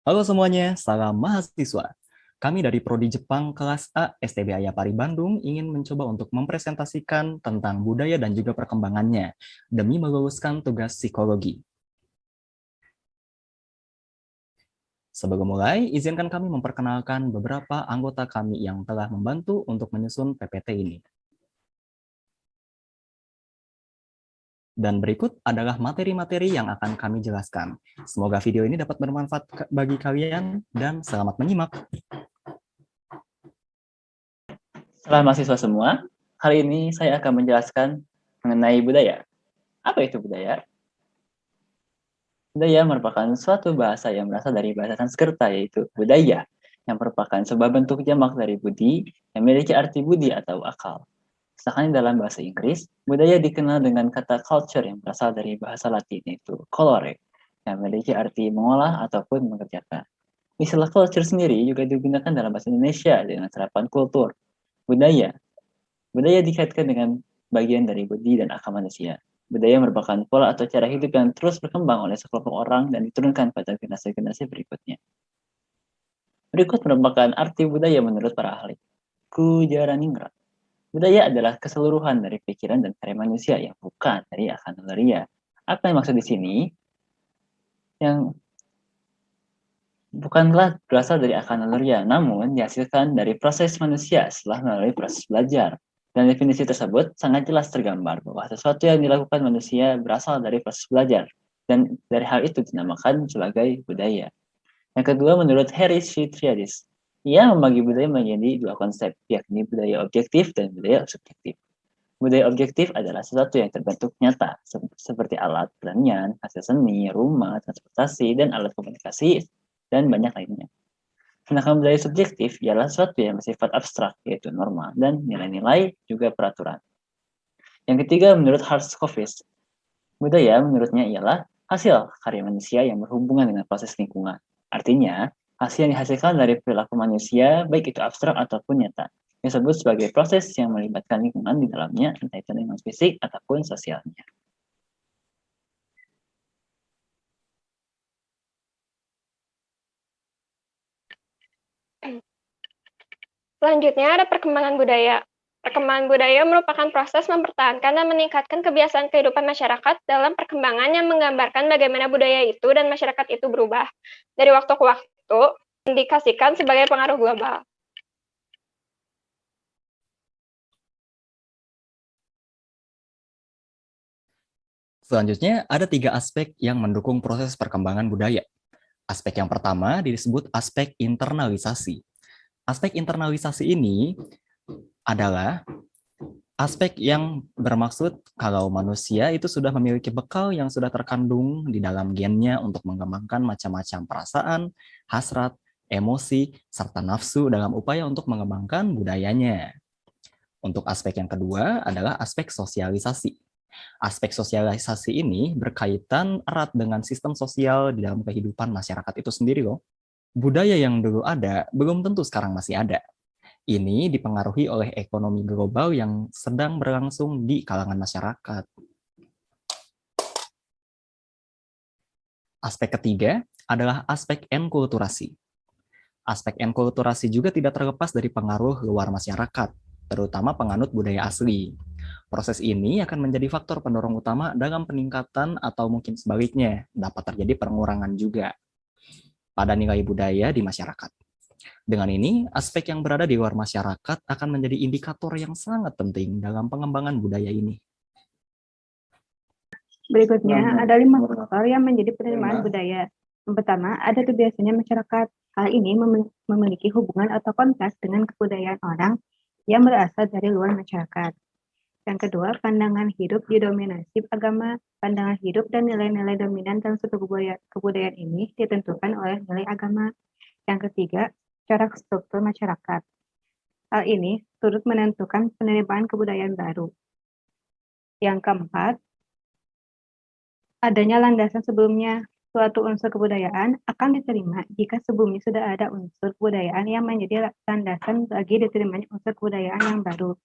Halo semuanya, salam mahasiswa. Kami dari Prodi Jepang kelas A STB Ayapari Bandung ingin mencoba untuk mempresentasikan tentang budaya dan juga perkembangannya demi meluluskan tugas psikologi. Sebelum mulai, izinkan kami memperkenalkan beberapa anggota kami yang telah membantu untuk menyusun PPT ini. Dan berikut adalah materi-materi yang akan kami jelaskan. Semoga video ini dapat bermanfaat bagi kalian dan selamat menyimak. Selamat mahasiswa semua, kali ini saya akan menjelaskan mengenai budaya. Apa itu budaya? Budaya merupakan suatu bahasa yang berasal dari bahasa Sanskerta, yaitu budaya, yang merupakan sebuah bentuk jamak dari budi, yang memiliki arti budi atau akal. Sedangkan dalam bahasa Inggris, budaya dikenal dengan kata culture yang berasal dari bahasa Latin, yaitu colore, yang memiliki arti mengolah ataupun mengerjakan. Istilah culture sendiri juga digunakan dalam bahasa Indonesia dengan serapan kultur, budaya. Budaya dikaitkan dengan bagian dari budi dan akal manusia. Budaya merupakan pola atau cara hidup yang terus berkembang oleh sekelompok orang dan diturunkan pada generasi-generasi berikutnya. Berikut merupakan arti budaya menurut para ahli. Kujaraningrat. Budaya adalah keseluruhan dari pikiran dan karya manusia yang bukan dari akal naluriah. Apa yang maksud di sini? Yang bukanlah berasal dari akal naluriah, namun dihasilkan dari proses manusia setelah melalui proses belajar. Dan definisi tersebut sangat jelas tergambar bahwa sesuatu yang dilakukan manusia berasal dari proses belajar. Dan dari hal itu dinamakan sebagai budaya. Yang kedua, menurut Harry Triadis, ia membagi budaya menjadi dua konsep, yakni budaya objektif dan budaya subjektif. Budaya objektif adalah sesuatu yang terbentuk nyata, seperti alat pertanian, hasil seni, rumah, transportasi, dan alat komunikasi, dan banyak lainnya. Sedangkan budaya subjektif ialah sesuatu yang bersifat abstrak, yaitu norma, dan nilai-nilai juga peraturan. Yang ketiga, menurut Harskovits, budaya menurutnya ialah hasil karya manusia yang berhubungan dengan proses lingkungan. Artinya, hasil yang dihasilkan dari perilaku manusia, baik itu abstrak ataupun nyata, disebut sebagai proses yang melibatkan lingkungan di dalamnya, entah itu lingkungan fisik ataupun sosialnya. Selanjutnya ada perkembangan budaya. Perkembangan budaya merupakan proses mempertahankan dan meningkatkan kebiasaan kehidupan masyarakat dalam perkembangan yang menggambarkan bagaimana budaya itu dan masyarakat itu berubah dari waktu ke waktu, indikasikan sebagai pengaruh global. Selanjutnya, ada 3 aspek yang mendukung proses perkembangan budaya. Aspek yang pertama disebut aspek internalisasi. Aspek internalisasi ini adalah aspek yang bermaksud kalau manusia itu sudah memiliki bekal yang sudah terkandung di dalam gennya untuk mengembangkan macam-macam perasaan, hasrat, emosi, serta nafsu dalam upaya untuk mengembangkan budayanya. Untuk aspek yang kedua adalah aspek sosialisasi. Aspek sosialisasi ini berkaitan erat dengan sistem sosial di dalam kehidupan masyarakat itu sendiri loh. Budaya yang dulu ada belum tentu sekarang masih ada. Ini dipengaruhi oleh ekonomi global yang sedang berlangsung di kalangan masyarakat. Aspek ketiga adalah aspek enkulturasi. Aspek enkulturasi juga tidak terlepas dari pengaruh luar masyarakat, terutama penganut budaya asli. Proses ini akan menjadi faktor pendorong utama dalam peningkatan atau mungkin sebaliknya dapat terjadi pengurangan juga pada nilai budaya di masyarakat. Dengan ini, aspek yang berada di luar masyarakat akan menjadi indikator yang sangat penting dalam pengembangan budaya ini. Berikutnya, ada 5 faktor yang menjadi penerimaan budaya. Yang pertama, ada kebiasaannya masyarakat. Hal ini memiliki hubungan atau kontak dengan kebudayaan orang yang berasal dari luar masyarakat. Yang kedua, pandangan hidup didominasi agama. Pandangan hidup dan nilai-nilai dominan dalam suatu kebudayaan ini ditentukan oleh nilai agama. Yang ketiga, corak struktur masyarakat. Hal ini turut menentukan penerimaan kebudayaan baru. Yang keempat, adanya landasan sebelumnya. Suatu unsur kebudayaan akan diterima jika sebelumnya sudah ada unsur kebudayaan yang menjadi landasan bagi diterimanya unsur kebudayaan yang baru.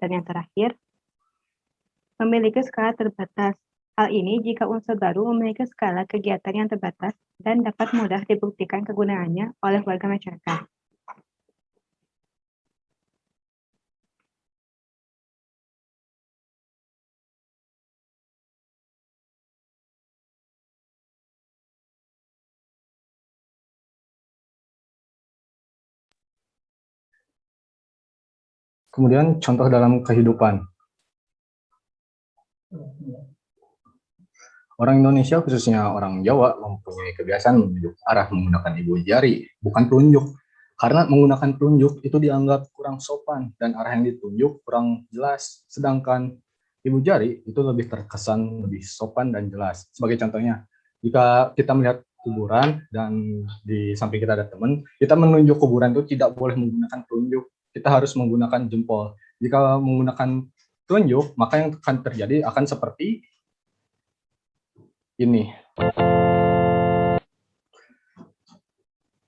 Dan yang terakhir, memiliki skala terbatas. Hal ini jika unsur baru memiliki skala kegiatan yang terbatas dan dapat mudah dibuktikan kegunaannya oleh warga masyarakat. Kemudian contoh dalam kehidupan. Orang Indonesia, khususnya orang Jawa, mempunyai kebiasaan menunjuk arah menggunakan ibu jari, bukan telunjuk. Karena menggunakan telunjuk itu dianggap kurang sopan dan arah yang ditunjuk kurang jelas. Sedangkan ibu jari itu lebih terkesan lebih sopan dan jelas. Sebagai contohnya, jika kita melihat kuburan dan di samping kita ada teman, kita menunjuk kuburan itu tidak boleh menggunakan telunjuk. Kita harus menggunakan jempol. Jika menggunakan telunjuk, maka yang akan terjadi akan seperti ini.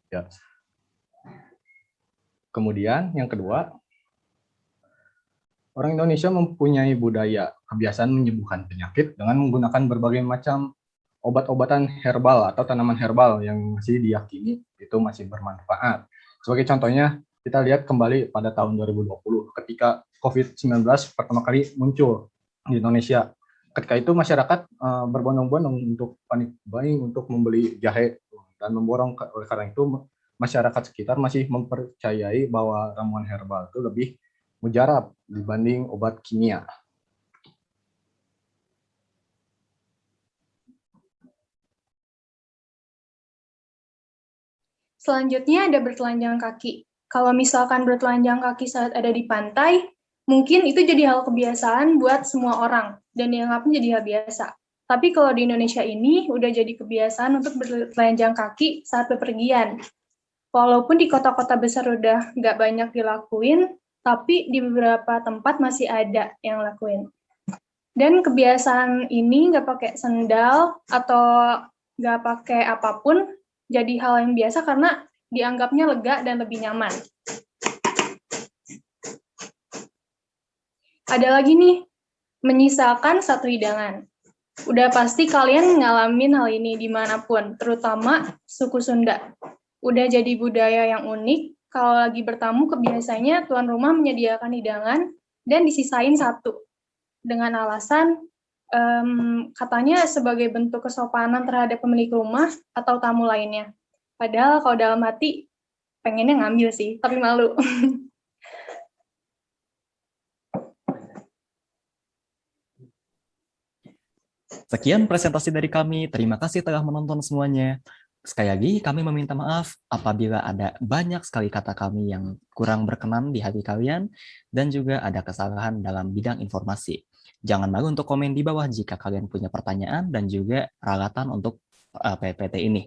Ya. Kemudian yang kedua, orang Indonesia mempunyai budaya kebiasaan menyembuhkan penyakit dengan menggunakan berbagai macam obat-obatan herbal atau tanaman herbal yang masih diyakini itu masih bermanfaat. Sebagai contohnya, kita lihat kembali pada tahun 2020 ketika COVID-19 pertama kali muncul di Indonesia. Ketika itu masyarakat berbondong-bondong untuk panik buying untuk membeli jahe dan memborong. Oleh karena itu masyarakat sekitar masih mempercayai bahwa ramuan herbal itu lebih mujarab dibanding obat kimia. Selanjutnya ada bertelanjang kaki. Kalau misalkan bertelanjang kaki saat ada di pantai, mungkin itu jadi hal kebiasaan buat semua orang, dan dianggapnya jadi hal biasa. Tapi kalau di Indonesia ini, udah jadi kebiasaan untuk bertelanjang kaki saat bepergian. Walaupun di kota-kota besar udah nggak banyak dilakuin, tapi di beberapa tempat masih ada yang lakuin. Dan kebiasaan ini nggak pakai sendal atau nggak pakai apapun, jadi hal yang biasa karena dianggapnya lega dan lebih nyaman. Ada lagi nih, menyisakan satu hidangan. Udah pasti kalian ngalamin hal ini dimanapun, terutama suku Sunda. Udah jadi budaya yang unik, kalau lagi bertamu kebiasaannya tuan rumah menyediakan hidangan dan disisain satu. Dengan alasan katanya sebagai bentuk kesopanan terhadap pemilik rumah atau tamu lainnya. Padahal kalau dalam hati pengennya ngambil sih, tapi malu. Sekian presentasi dari kami. Terima kasih telah menonton semuanya. Sekali lagi kami meminta maaf apabila ada banyak sekali kata kami yang kurang berkenan di hati kalian dan juga ada kesalahan dalam bidang informasi. Jangan malu untuk komen di bawah jika kalian punya pertanyaan dan juga peralatan untuk PPT ini.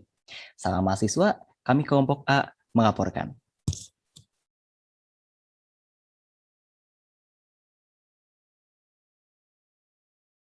Salam mahasiswa, kami kelompok A melaporkan.